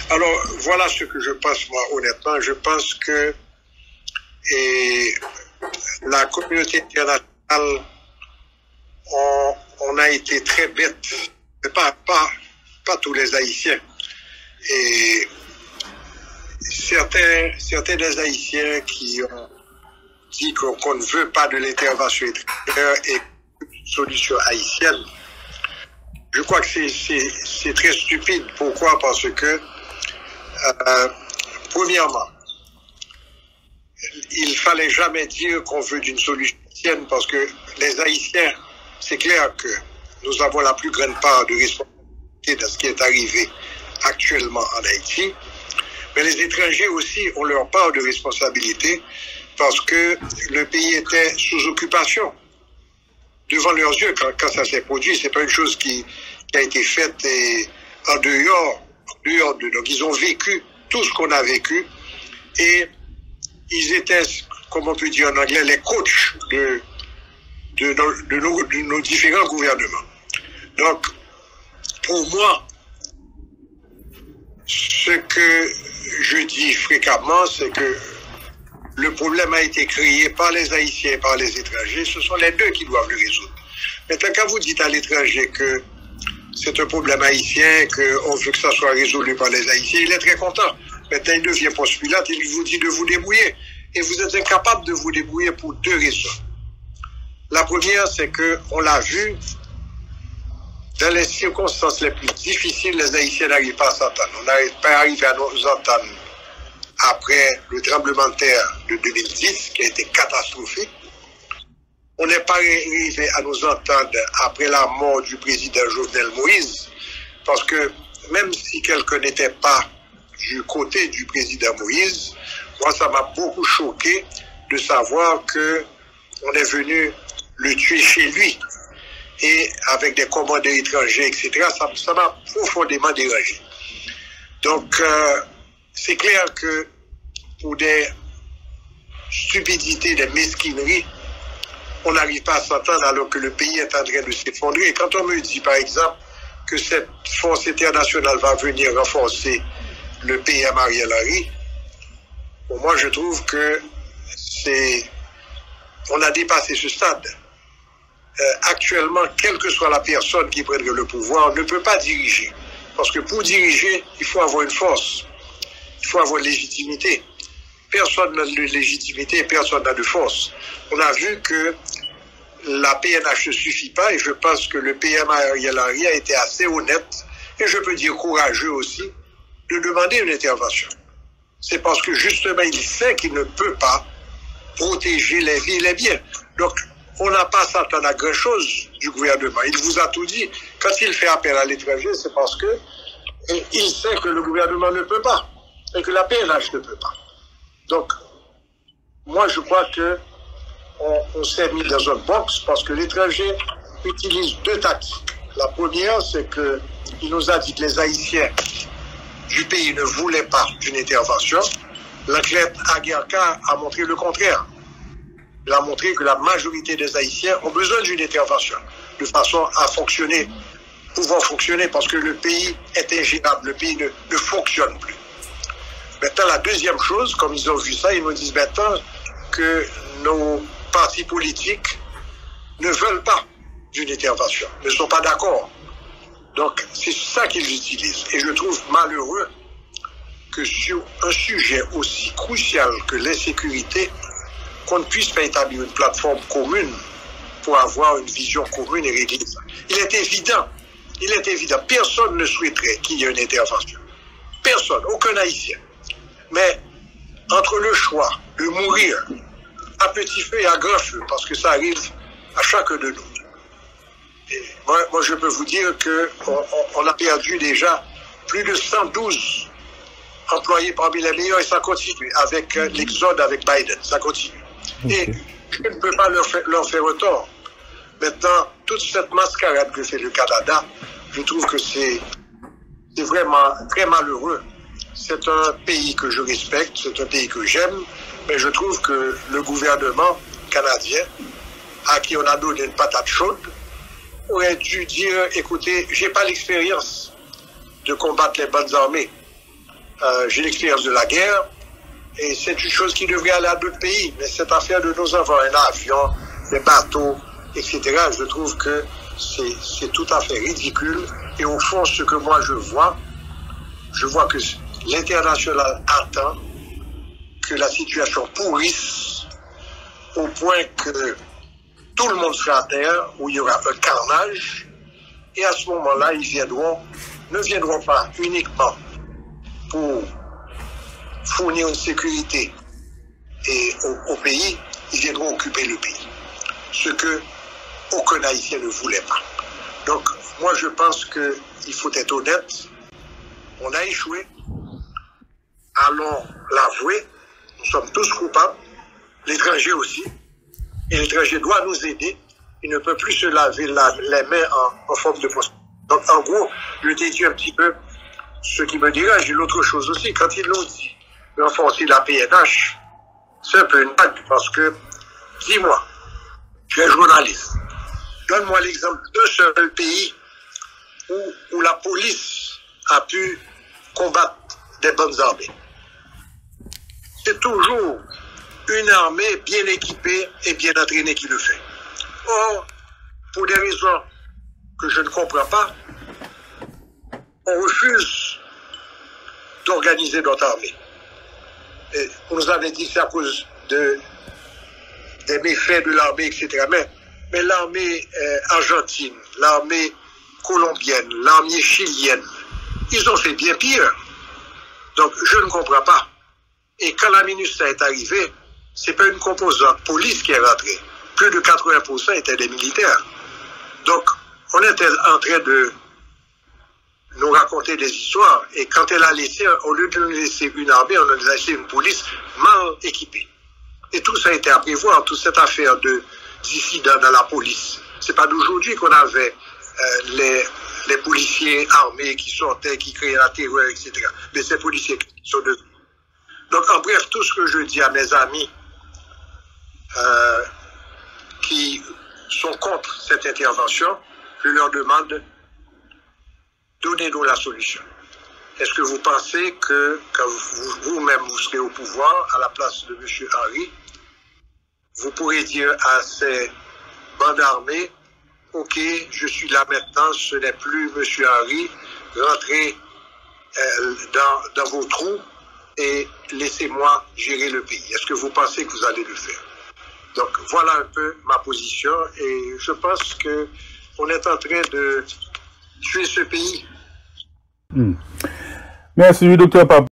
Alors, voilà ce que je pense, moi, honnêtement. Je pense que la communauté internationale, on a été très bête. Pas tous les Haïtiens. Et certains des Haïtiens qui ont dit qu'on ne veut pas de l'intervention étrangère et une solution haïtienne, je crois que c'est très stupide. Pourquoi? Parce que, premièrement, il fallait jamais dire qu'on veut d'une solution haïtienne parce que les Haïtiens, c'est clair que nous avons la plus grande part de responsabilité dans ce qui est arrivé actuellement en Haïti. Mais les étrangers aussi ont leur part de responsabilité parce que le pays était sous occupation devant leurs yeux quand ça s'est produit. C'est pas une chose qui a été faite en dehors d'eux. Donc ils ont vécu tout ce qu'on a vécu et ils étaient, comme on peut dire en anglais, les coachs de nos différents gouvernements. Donc, pour moi, ce que je dis fréquemment, c'est que le problème a été créé par les Haïtiens et par les étrangers. Ce sont les deux qui doivent le résoudre. Maintenant, quand vous dites à l'étranger que c'est un problème haïtien, qu'on veut que ça soit résolu par les Haïtiens, il est très content. Maintenant, il devient Ponce Pilate, il vous dit de vous débrouiller. Et vous êtes incapable de vous débrouiller pour deux raisons. La première, c'est qu'on l'a vu, dans les circonstances les plus difficiles, les Haïtiens n'arrivent pas à s'entendre. On n'arrive pas à arriver à nous entendre après le tremblement de terre de 2010, qui a été catastrophique. On n'est pas arrivé à nous entendre après la mort du président Jovenel Moïse, parce que même si quelqu'un n'était pas du côté du président Moïse, moi, ça m'a beaucoup choqué de savoir que on est venu le tuer chez lui et avec des commandeurs étrangers, etc. Ça m'a profondément dérangé. Donc, c'est clair que pour des stupidités, des mesquineries, on n'arrive pas à s'entendre alors que le pays est en train de s'effondrer. Quand on me dit, par exemple, que cette force internationale va venir renforcer le PM Ariel Henry, pour moi, je trouve que on a dépassé ce stade. Actuellement, quelle que soit la personne qui prendrait le pouvoir, ne peut pas diriger. Parce que pour diriger, il faut avoir une force. Il faut avoir une légitimité. Personne n'a de légitimité, personne n'a de force. On a vu que la PNH ne suffit pas et je pense que le PM Ariel Henry a été assez honnête et je peux dire courageux aussi de demander une intervention. C'est parce que justement, il sait qu'il ne peut pas protéger les vies et les biens. Donc, on n'a pas à s'attendre à grand-chose du gouvernement. Il vous a tout dit. Quand il fait appel à l'étranger, c'est parce que il sait que le gouvernement ne peut pas et que la PNH ne peut pas. Donc, moi, je crois que on s'est mis dans un box parce que l'étranger utilise deux tactiques. La première, c'est qu'il nous a dit que les Haïtiens du pays ne voulaient pas d'une intervention. L'enquête Aguerka a montré le contraire. Il a montré que la majorité des Haïtiens ont besoin d'une intervention de façon à fonctionner, pouvoir fonctionner parce que le pays est ingérable, le pays ne fonctionne plus. Maintenant, la deuxième chose, comme ils ont vu ça, ils nous disent maintenant que nos partis politiques ne veulent pas d'une intervention, ne sont pas d'accord. Donc, c'est ça qu'ils utilisent. Et je trouve malheureux que sur un sujet aussi crucial que l'insécurité, qu'on ne puisse pas établir une plateforme commune pour avoir une vision commune et régler ça. Il est évident, personne ne souhaiterait qu'il y ait une intervention. Personne, aucun Haïtien. Mais entre le choix de mourir à petit feu et à grand feu, parce que ça arrive à chacun de nous, moi, je peux vous dire qu'on a perdu déjà plus de 112 employés parmi les meilleurs et ça continue avec l'exode avec Biden. Ça continue. Okay. Et je ne peux pas leur faire tort. Maintenant, toute cette mascarade que fait le Canada, je trouve que c'est vraiment très malheureux. C'est un pays que je respecte, c'est un pays que j'aime, mais je trouve que le gouvernement canadien, à qui on a donné une patate chaude, aurait dû dire, écoutez, j'ai pas l'expérience de combattre les bandes armées. j'ai l'expérience de la guerre, et c'est une chose qui devrait aller à d'autres pays. Mais cette affaire de nous avoir un avion, des bateaux, etc., je trouve que c'est tout à fait ridicule. Et au fond, ce que moi je vois que l'international attend que la situation pourrisse au point que tout le monde sera à terre, où il y aura un carnage. Et à ce moment-là, ils ne viendront pas uniquement pour fournir une sécurité au pays, ils viendront occuper le pays. Ce que aucun Haïtien ne voulait pas. Donc, moi, je pense qu'il faut être honnête. On a échoué. Allons l'avouer. Nous sommes tous coupables. L'étranger aussi. Et l'étranger doit nous aider. Il ne peut plus se laver les mains en forme de poisson. Donc, en gros, je t'ai dit un petit peu ce qui me dira. J'ai l'autre chose aussi. Quand ils l'ont dit, renforcer la PNH, c'est un peu une blague parce que, dis-moi, tu es journaliste. Donne-moi l'exemple d'un seul pays où la police a pu combattre des bonnes armées. C'est toujours une armée bien équipée et bien entraînée qui le fait. Or, pour des raisons que je ne comprends pas, on refuse d'organiser notre armée. Et on nous avait dit que c'est à cause des méfaits de l'armée, etc. Mais l'armée argentine, l'armée colombienne, l'armée chilienne, ils ont fait bien pire. Donc, je ne comprends pas. Et quand la MINUSTAH est arrivée, c'est pas une composante police qui est rentrée. Plus de 80% étaient des militaires. Donc, on était en train de nous raconter des histoires. Et quand elle a laissé, au lieu de nous laisser une armée, on a laissé une police mal équipée. Et tout ça a été à prévoir, toute cette affaire dissidents dans la police. C'est pas d'aujourd'hui qu'on avait les policiers armés qui sortaient, qui créaient la terreur, etc. Mais ces policiers qui sont devenus. Donc, en bref, tout ce que je dis à mes amis qui sont contre cette intervention, je leur demande, donnez-nous la solution. Est-ce que vous pensez que quand vous-même vous serez au pouvoir, à la place de M. Henry, vous pourrez dire à ces bandes armées, OK, je suis là maintenant, ce n'est plus M. Henry, rentrez dans vos trous et laissez-moi gérer le pays. Est-ce que vous pensez que vous allez le faire? Donc voilà un peu ma position et je pense qu'on est en train de tuer ce pays. Merci, docteur Papa.